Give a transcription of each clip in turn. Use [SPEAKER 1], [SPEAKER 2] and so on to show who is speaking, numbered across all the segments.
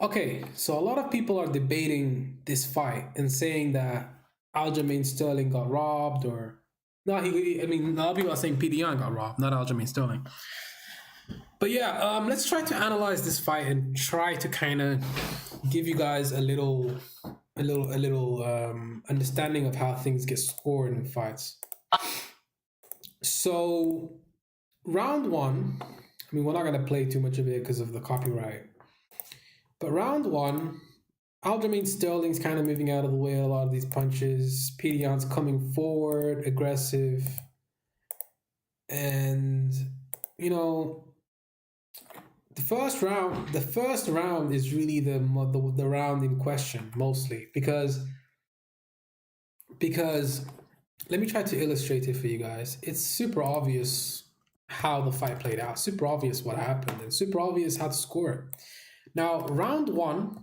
[SPEAKER 1] Okay, so a lot of people are debating this fight and saying that Aljamain Sterling got robbed, or no, I mean, a lot of people are saying PDN got robbed, not Aljamain Sterling. But yeah, let's try to analyze this fight and try to kind of give you guys a little understanding of how things get scored in fights. So round one, I mean, we're not gonna play too much of it because of the copyright. But round one, Aljamain Sterling's kind of moving out of the way a lot of these punches. PDN's coming forward, aggressive, and you know the first round is really the round in question mostly because let me try to illustrate it for you guys. It's super obvious how the fight played out, super obvious what happened, and super obvious how to score it. Now, round one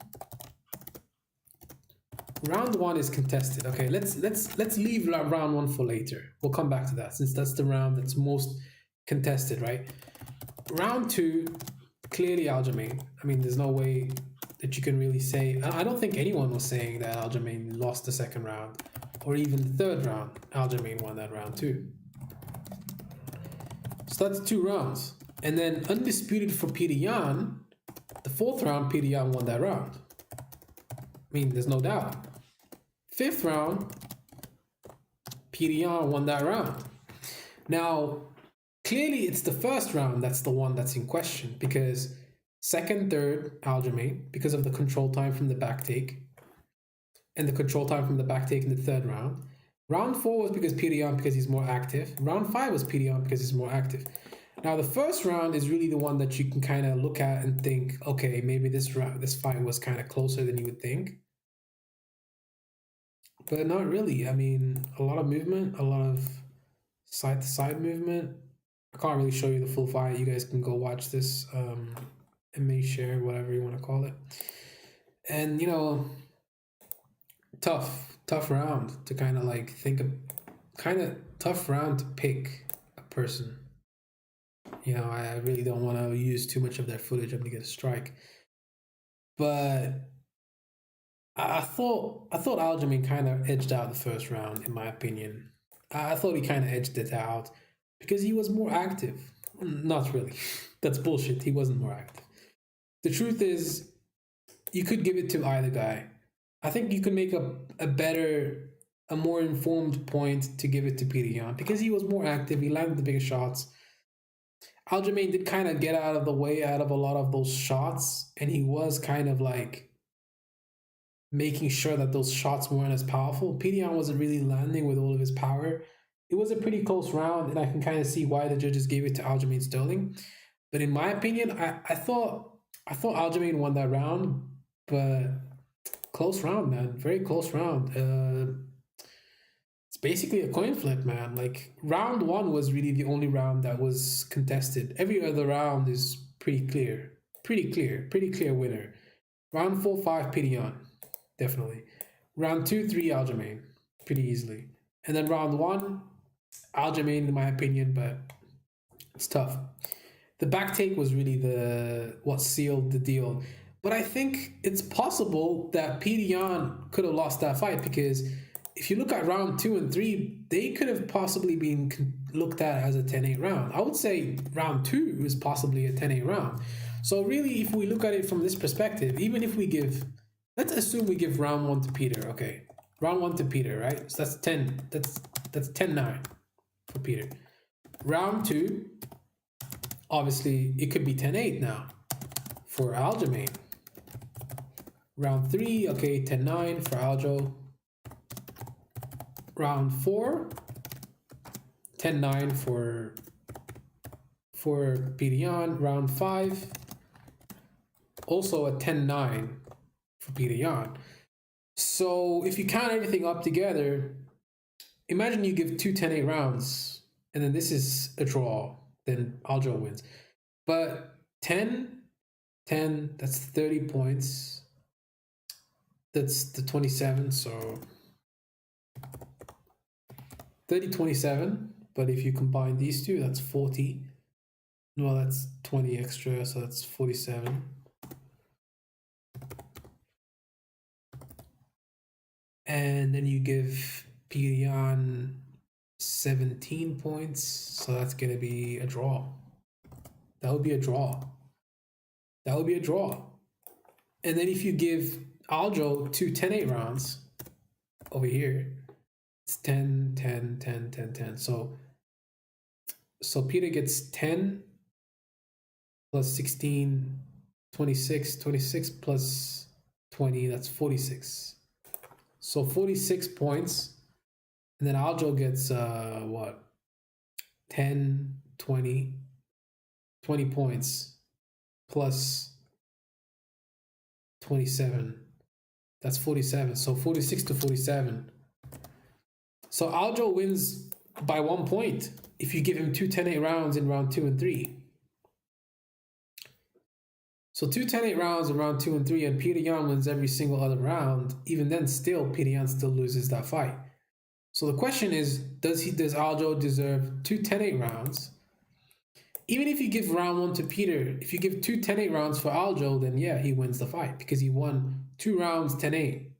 [SPEAKER 1] is contested. Okay, let's leave round one for later. We'll come back to that since that's the round that's most contested, right? Round two, clearly Aljamain. I mean, there's no way that you can really say. I don't think anyone was saying that Aljamain lost the second round, or even the third round. Aljamain won that round too. So that's two rounds, and then undisputed for PDN, the fourth round, PDN won that round. I mean, there's no doubt. Fifth round, PDN won that round. Now, clearly, it's the first round that's the one that's in question because second, third, Aljamain, because of the control time from the back take, and the control time from the back take in the third round. Round four was because PDN because he's more active. Round five was PDN because he's more active. Now, the first round is really the one that you can kind of look at and think, okay, maybe this fight was kind of closer than you would think. But not really. I mean, a lot of movement, a lot of side to side movement. I can't really show you the full fight. You guys can go watch this and may share whatever you want to call it. And tough round to kind of like think of, kind of tough round to pick a person. I really don't want to use too much of their footage. I'm gonna get a strike. But I thought Aljamain kind of edged out the first round, in my opinion. I thought he kind of edged it out because he was more active. Not really. That's bullshit. He wasn't more active. The truth is, you could give it to either guy. I think you could make a more informed point to give it to PDN because he was more active. He landed the bigger shots. Aljamain did kind of get out of the way out of a lot of those shots, and he was kind of like making sure that those shots weren't as powerful. PDN wasn't really landing with all of his power. It was a pretty close round, and I can kind of see why the judges gave it to Aljamain Sterling. But in my opinion, I thought Aljamain won that round, but close round, man. Very close round. It's basically a coin flip, man. Like round one was really the only round that was contested. Every other round is pretty clear, pretty clear winner. Round 4, 5, PDN, definitely. Round 2, 3, Aljamain, pretty easily. And then round one, Aljamain, in my opinion, but it's tough. The back take was really what sealed the deal. But I think it's possible that PDN could have lost that fight because if you look at round 2 and 3, they could have possibly been looked at as a 10-8 round. I would say round 2 is possibly a 10-8 round. So really, if we look at it from this perspective, even if let's assume we give round 1 to Peter, okay? Round 1 to Peter, right? So that's 10, that's 10-9 for Peter. Round 2, obviously, it could be 10-8 now for Aljamain. Round 3, okay, 10-9 for Aljo. Round 4, 10-9 for PDN. Round 5, also a 10-9 for PDN. So if you count everything up together, imagine you give 2 10-8 rounds, and then this is a draw, then Aljo wins. But 10, that's 30 points. That's the 27, so 30-27. But if you combine these two, that's 40. Well, that's 20 extra, so that's 47. and then you give Pirion 17 points, so that's gonna be a draw. That would be a draw. That would be a draw. And then if you give Aljo two 10-8 rounds over here, it's 10, 10, 10, 10, 10. So Peter gets 10 plus 16, 26, 26 plus 20, that's 46. So 46 points. And then Aljo gets, what? 10, 20 points plus 27. That's 47. So 46 to 47. So Aljo wins by 1 point if you give him two 10-8 rounds in round 2 and 3. So two 10-8 rounds in round 2 and 3, and Peter Yan wins every single other round. Even then, still, Peter Yan still loses that fight. So the question is, does Aljo deserve two 10-8 rounds? Even if you give round 1 to Peter, if you give two 10-8 rounds for Aljo, then yeah, he wins the fight because he won 2 rounds 10-8.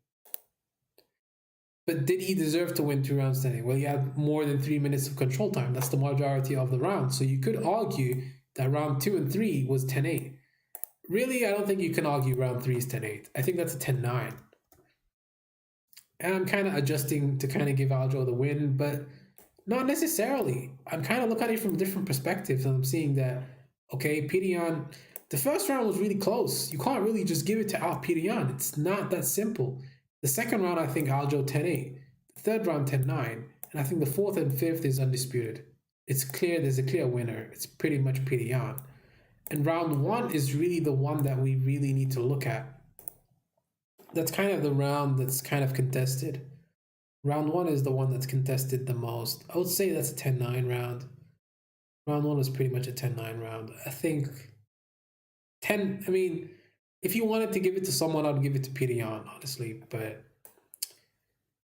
[SPEAKER 1] But did he deserve to win 2 rounds 10-8? Well, he had more than 3 minutes of control time. That's the majority of the round. So you could argue that round 2 and 3 was 10-8. Really, I don't think you can argue round 3 is 10-8. I think that's a 10-9. And I'm kind of adjusting to kind of give Aljo the win, but not necessarily. I'm kind of looking at it from different perspectives, and I'm seeing that, okay, Pirion, the first round was really close. You can't really just give it to Pirion. It's not that simple. The second round, I think Aljo 10-8. The third round, 10-9. And I think the fourth and fifth is undisputed. It's clear there's a clear winner. It's pretty much Pirion. And round 1 is really the one that we really need to look at. That's kind of the round that's kind of contested. Round 1 is the one that's contested the most. I would say that's a 10-9 round. Round 1 was pretty much a 10-9 round. I think 10, I mean, if you wanted to give it to someone, I'd give it to Peter Yan, honestly. But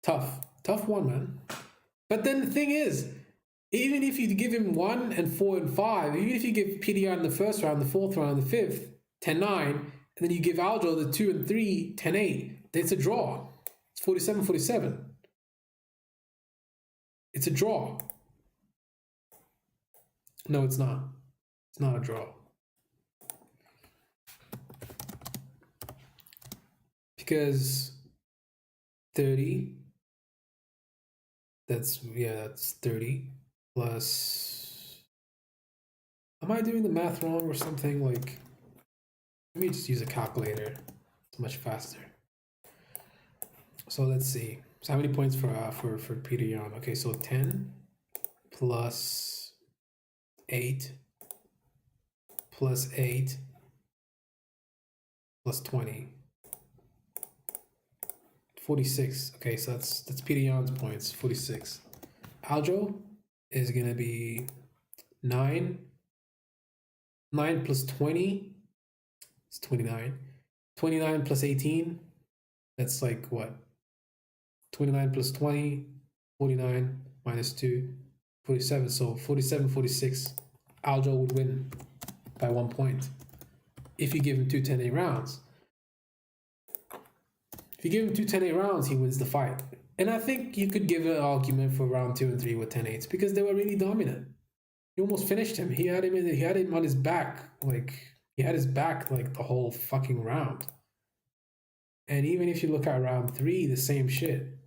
[SPEAKER 1] tough one, man. But then the thing is, even if you give him 1 and 4 and 5, even if you give Peter Yan the first round, the fourth round, the fifth, 10-9, and then you give Aljo the 2 and 3, 10-8, it's a draw. It's 47-47. It's a draw. No, it's not. It's not a draw. Because 30, that's 30 plus, am I doing the math wrong or something? Like, let me just use a calculator. It's much faster. So let's see. So how many points for Peter Yan? Okay, so 10 plus 8 plus 8 plus 20. 46. Okay, so that's Peter Yan's points, 46. Aljo is gonna be 9 plus 20. It's 29. 29 plus 18. That's like what? 29 plus 20, 49 minus 2, 47. So 47-46. Aljo would win by 1 point if you give him two 10-8 rounds. If you give him two 10-8 rounds, he wins the fight. And I think you could give an argument for round 2 and 3 with 10-8s because they were really dominant. He almost finished him. He had him on his back. Like, he had his back like the whole fucking round. And even if you look at round 3, the same shit.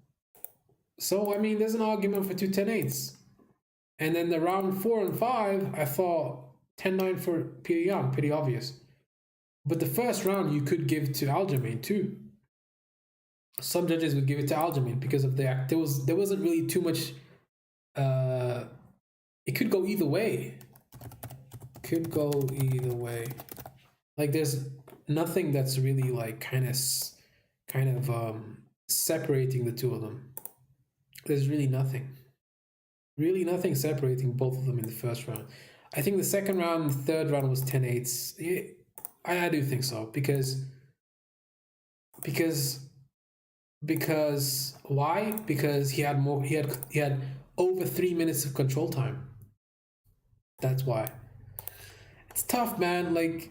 [SPEAKER 1] So, I mean, there's an argument for two 10-8s. And then the round 4 and 5, I thought 10-9 for Peter Yan, pretty obvious. But the first round you could give to Aljamain too. Some judges would give it to Aljamain because of the act. There wasn't really too much. It could go either way. Like, there's nothing that's really like kind of separating the two of them. There's really nothing separating both of them in the first round. I think the second round and the third round was 10-8s. Yeah, I do think so because why? Because he had over 3 minutes of control time. That's why. It's tough, man. Like,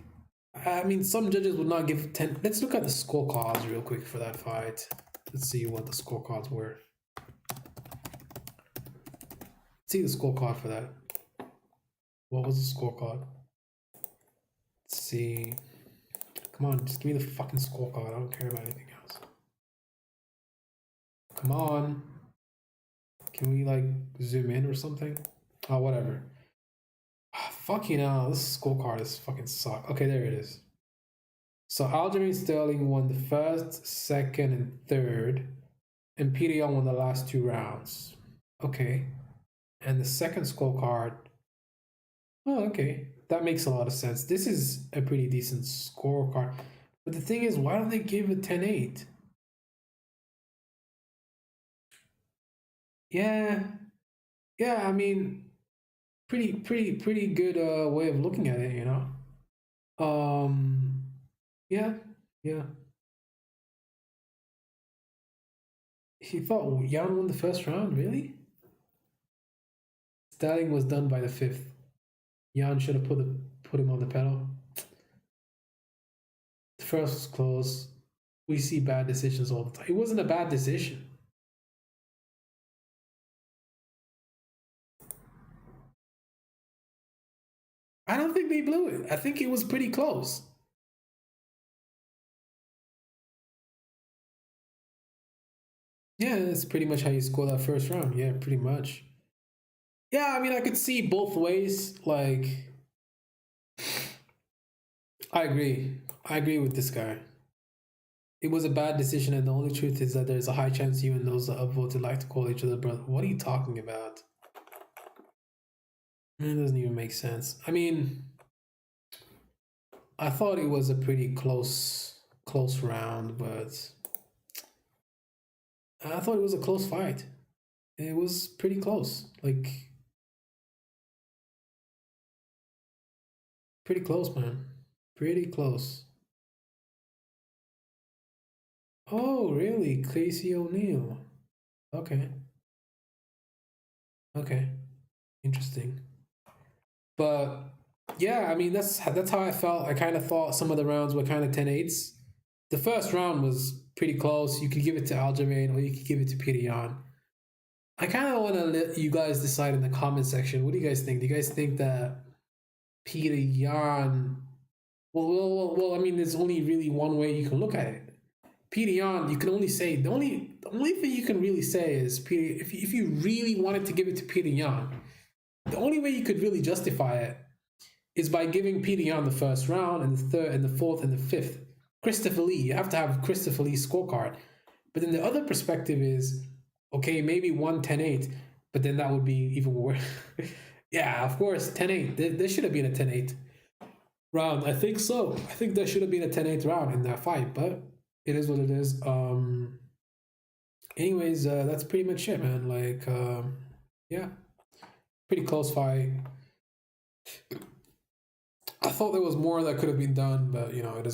[SPEAKER 1] I mean, some judges would not give 10. Let's look at the scorecards real quick for that fight. Let's see what the scorecards were. Let's see the scorecard for that. What was the scorecard? Let's see. Come on, just give me the fucking scorecard. I don't care about anything else. Come on. Can we like zoom in or something? Oh, whatever. Fucking hell, this scorecard is fucking suck. Okay, there it is. So Aljamain Sterling won the first, second, and third, and Petr Yan won the last 2 rounds. Okay. And the second scorecard. Oh, okay. That makes a lot of sense. This is a pretty decent scorecard. But the thing is, why don't they give it 10-8? Yeah. Yeah, I mean, pretty good way of looking at it, you know? Yeah, yeah. He thought Yan won the first round, really? Sterling was done by the 5th. Yan should have put him on the pedal. The first was close. We see bad decisions all the time. It wasn't a bad decision. I don't think they blew it. I think it was pretty close. Yeah, that's pretty much how you score that first round. Yeah, pretty much. Yeah, I mean, I could see both ways. Like, I agree. I agree with this guy. It was a bad decision, and the only truth is that there's a high chance you and those that upvoted like to call each other brother. What are you talking about? It doesn't even make sense. I mean, I thought it was a pretty close round, but I thought it was a close fight. It was pretty close. Like, pretty close, man. Pretty close. Oh, really? Casey O'Neill. Okay. Okay. Interesting. But yeah, I mean that's how I felt. I kind of thought some of the rounds were kind of 10-8s. The first round was pretty close. You could give it to Aljamain or you could give it to Petr Yan. I kind of want to let you guys decide in the comment section. What do you guys think? Do you guys think that Petr Yan? Well, I mean, there's only really one way you can look at it. Petr Yan, you can only say the only thing you can really say is Petr. If you really wanted to give it to Petr Yan, the only way you could really justify it is by giving Petr Yan the first round and the third and the fourth and the fifth. Christopher Lee, you have to have Christopher Lee's scorecard. But then the other perspective is, okay, maybe 10-8, but then that would be even worse. Yeah, of course, 10-8. There should have been a 10-8 round. I think so. I think there should have been a 10-8 round in that fight, but it is what it is. Anyways, that's pretty much it, man. Like, yeah, pretty close fight. I thought there was more that could have been done, but you know, it is